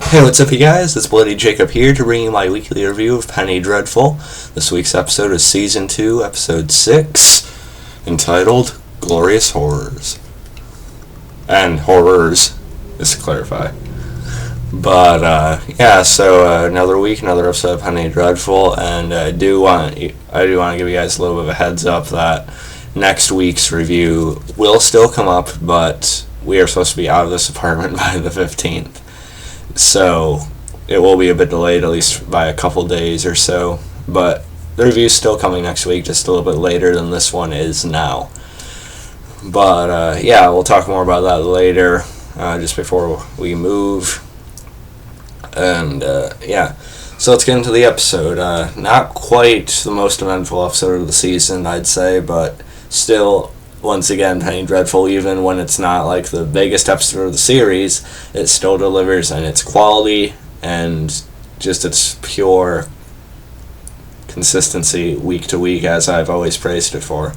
Hey, what's up, you guys? It's Bloody Jacob here to bring you my weekly review of Penny Dreadful. This week's episode is Season 2, Episode 6, entitled Glorious Horrors. And horrors, just to clarify. But, so another week, another episode of Penny Dreadful, and I do want to give you guys a little bit of a heads up that next week's review will still come up, but we are supposed to be out of this apartment by the 15th. So it will be a bit delayed, at least by a couple days or so. But the review's still coming next week, just a little bit later than this one is now. But we'll talk more about that later, just before we move. And so let's get into the episode. Not quite the most eventful episode of the season, I'd say, but still, once again, Penny Dreadful, even when it's not like the biggest episode of the series, it still delivers in its quality and just its pure consistency week to week, as I've always praised it for.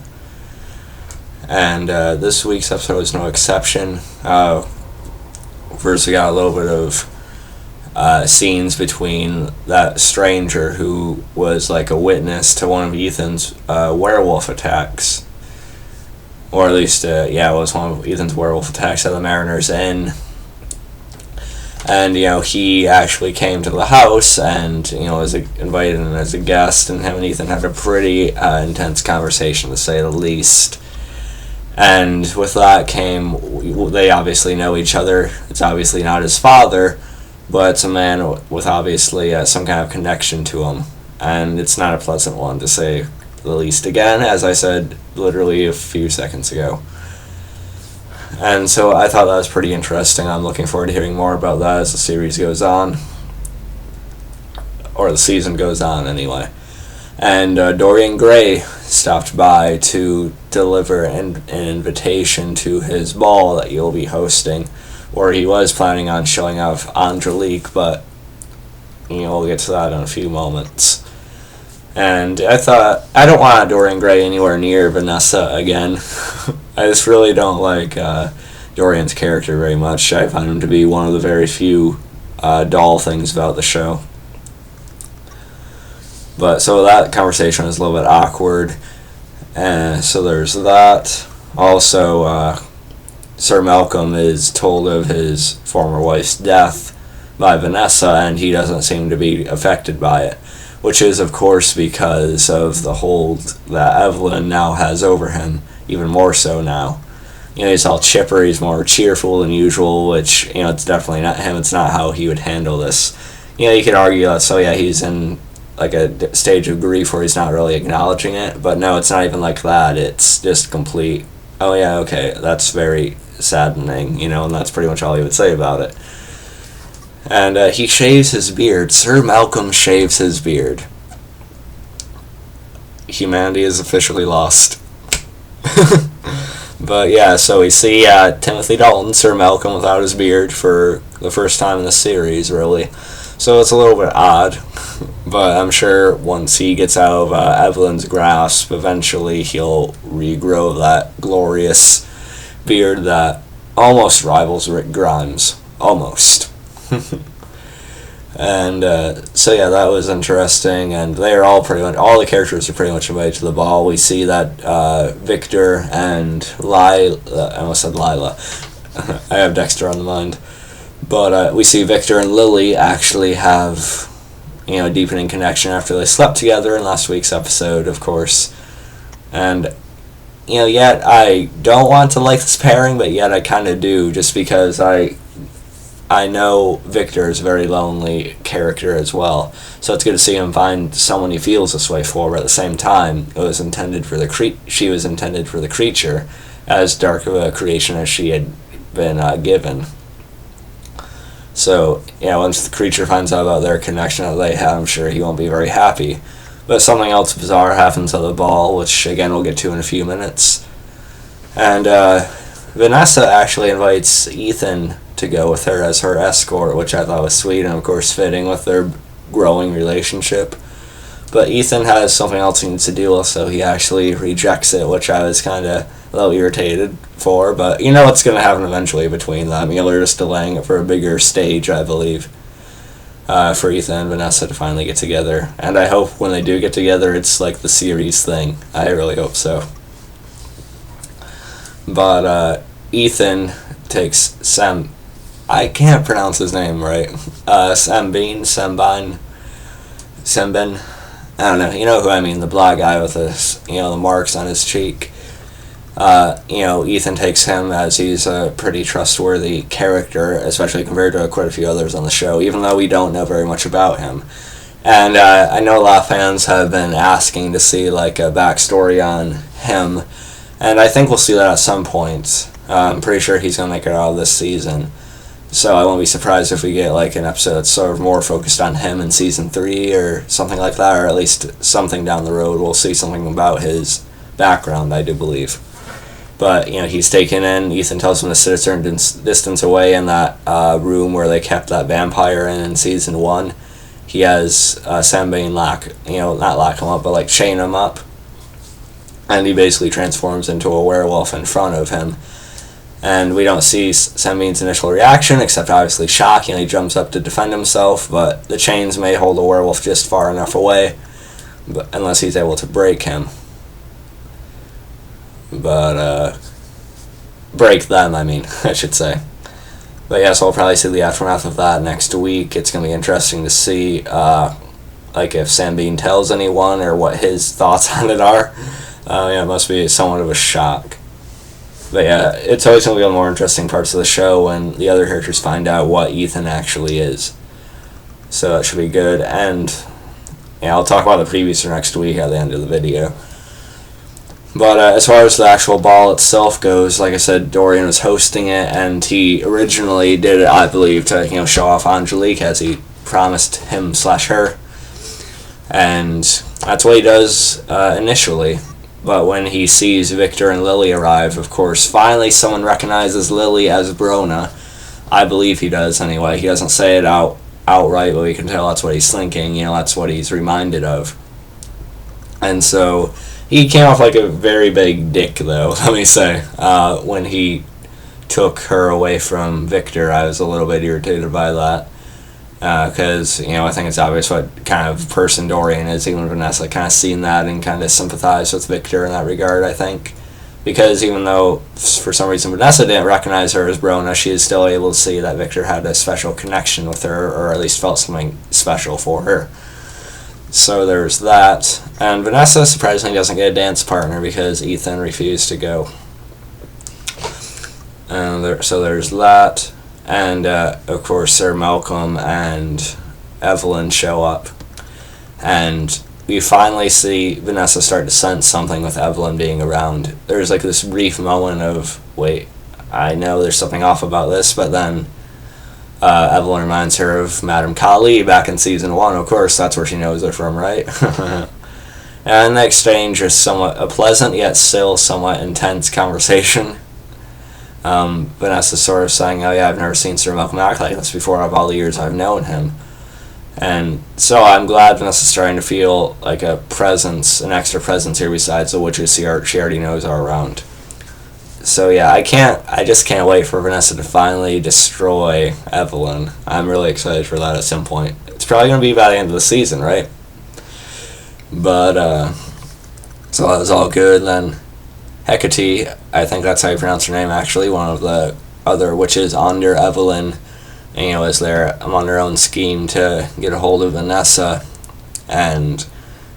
And this week's episode is no exception. First, we got a little bit of scenes between that stranger who was like a witness to one of Ethan's werewolf attacks. Or at least, it was one of Ethan's werewolf attacks at the Mariner's Inn. And, he actually came to the house and, was invited in as a guest, and him and Ethan had a pretty intense conversation, to say the least. And with that came, they obviously know each other. It's obviously not his father, but it's a man with obviously some kind of connection to him. And it's not a pleasant one, to say the least, again, as I said literally a few seconds ago. And so I thought that was pretty interesting. I'm looking forward to hearing more about that as the series goes on. Or the season goes on, anyway. And Dorian Gray stopped by to deliver an invitation to his ball that you'll be hosting, where he was planning on showing off Angelique, but we'll get to that in a few moments. And I thought, I don't want Dorian Gray anywhere near Vanessa again. I just really don't like Dorian's character very much. I find him to be one of the very few dull things about the show. But so that conversation was a little bit awkward. So there's that. Also, Sir Malcolm is told of his former wife's death by Vanessa, and he doesn't seem to be affected by it. Which is, of course, because of the hold that Evelyn now has over him, even more so now. He's all chipper, he's more cheerful than usual, which, it's definitely not him, it's not how he would handle this. You could argue that, he's in, like, a stage of grief where he's not really acknowledging it, but no, it's not even like that, it's just complete, oh yeah, okay, that's very saddening, and that's pretty much all he would say about it. And he shaves his beard. Sir Malcolm shaves his beard. Humanity is officially lost. But so we see Timothy Dalton, Sir Malcolm, without his beard for the first time in the series, really. So it's a little bit odd. But I'm sure once he gets out of Evelyn's grasp, eventually he'll regrow that glorious beard that almost rivals Rick Grimes. Almost. And that was interesting, and they're all the characters are pretty much invited to the ball. We see that Victor and Lila, I almost said Lila, I have Dexter on the mind, but we see Victor and Lily actually have a deepening connection after they slept together in last week's episode, of course. And yet I don't want to like this pairing, but yet I kind of do, just because I know Victor is a very lonely character as well, so it's good to see him find someone he feels this way for, but at the same time, she was intended for the creature, as dark of a creation as she had been given. So, once the creature finds out about their connection that they have, I'm sure he won't be very happy. But something else bizarre happens at the ball, which again we'll get to in a few minutes. And Vanessa actually invites Ethan to go with her as her escort, which I thought was sweet and of course fitting with their growing relationship. But Ethan has something else he needs to deal with, so he actually rejects it, which I was kind of a little irritated for, but what's going to happen eventually between them. They're just delaying it for a bigger stage, I believe. for Ethan and Vanessa to finally get together. And I hope when they do get together, it's like the series thing. I really hope so. But Ethan takes I can't pronounce his name right. Sembene. I don't know. You know who I mean? The black guy with the marks on his cheek. Ethan takes him as he's a pretty trustworthy character, especially compared to quite a few others on the show, even though we don't know very much about him. And I know a lot of fans have been asking to see like a backstory on him, and I think we'll see that at some point. I'm pretty sure he's going to make it out of this season. So I won't be surprised if we get like an episode that's sort of more focused on him in season 3 or something like that, or at least something down the road. We'll see something about his background, I do believe. But, he's taken in. Ethan tells him to sit a certain distance away in that room where they kept that vampire in season 1. He has Sembene not lock him up, but like chain him up. And he basically transforms into a werewolf in front of him. And we don't see Sembene's initial reaction, except obviously shock. He jumps up to defend himself, but the chains may hold the werewolf just far enough away, unless he's able to break him. But, break them, I should say. But yeah, so we'll probably see the aftermath of that next week. It's going to be interesting to see, if Sembene tells anyone or what his thoughts on it are. It must be somewhat of a shock. But yeah, it's always going to be one of the more interesting parts of the show when the other characters find out what Ethan actually is. So that should be good. And I'll talk about the previews for next week at the end of the video. But as far as the actual ball itself goes, like I said, Dorian was hosting it, and he originally did it, I believe, to show off Angelique as he promised him/her. And that's what he does initially. But when he sees Victor and Lily arrive, of course, finally someone recognizes Lily as Brona. I believe he does anyway. He doesn't say it outright, but we can tell that's what he's thinking. That's what he's reminded of. And so he came off like a very big dick, though, let me say. When he took her away from Victor, I was a little bit irritated by that. Because, I think it's obvious what kind of person Dorian is. Even Vanessa kind of seen that and kind of sympathized with Victor in that regard, I think. Because even though, for some reason, Vanessa didn't recognize her as Brona, she is still able to see that Victor had a special connection with her, or at least felt something special for her. So there's that. And Vanessa surprisingly doesn't get a dance partner because Ethan refused to go. So there's that. And, of course, Sir Malcolm and Evelyn show up. And we finally see Vanessa start to sense something with Evelyn being around. There's like this brief moment of, wait, I know there's something off about this, but then Evelyn reminds her of Madame Kali back in season 1. Of course, that's where she knows her from, right? And the exchange is somewhat a pleasant yet still somewhat intense conversation. Vanessa's sort of saying, oh yeah, I've never seen Sir Malcolm act like this before of all the years I've known him. And so I'm glad Vanessa's starting to feel like a presence, an extra presence here besides the witches she already knows are around. So yeah, I just can't wait for Vanessa to finally destroy Evelyn. I'm really excited for that at some point. It's probably going to be by the end of the season, right? But, so that was all good. Then Hecate, I think that's how you pronounce her name actually, one of the other witches under Evelyn, is there on their own scheme to get a hold of Vanessa. And,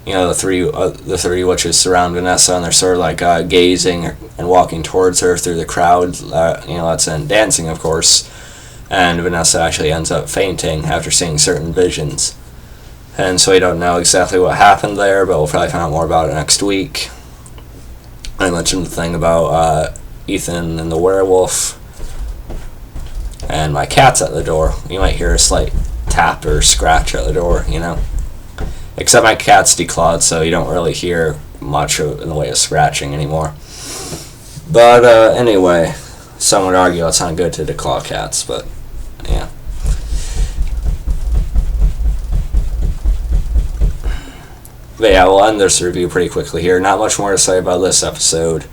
the three witches surround Vanessa, and they're sort of like gazing and walking towards her through the crowd, that's in dancing, of course. And Vanessa actually ends up fainting after seeing certain visions. And so we don't know exactly what happened there, but we'll probably find out more about it next week. I mentioned the thing about Ethan and the werewolf. And my cat's at the door. You might hear a slight tap or scratch at the door, Except my cat's declawed, so you don't really hear much in the way of scratching anymore. But anyway, some would argue it's not good to declaw cats, but yeah. But yeah, we'll end this review pretty quickly here. Not much more to say about this episode.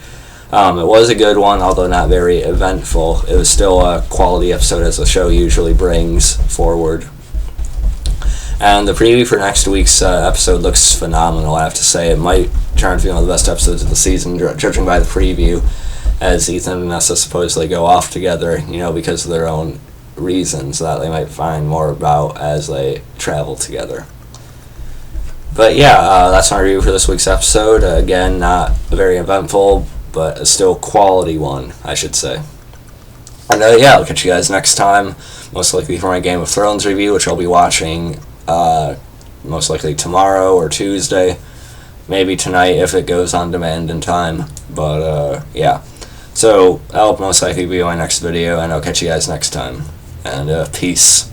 It was a good one, although not very eventful. It was still a quality episode as the show usually brings forward. And the preview for next week's episode looks phenomenal, I have to say. It might turn out to be one of the best episodes of the season, judging by the preview, as Ethan and Vanessa supposedly go off together, because of their own reasons that they might find more about as they travel together. But yeah, that's my review for this week's episode. Again, not very eventful, but a still quality one, I should say. And yeah, I'll catch you guys next time, most likely for my Game of Thrones review, which I'll be watching most likely tomorrow or Tuesday. Maybe tonight if it goes on demand in time. But yeah. So that'll most likely be my next video, and I'll catch you guys next time. And peace.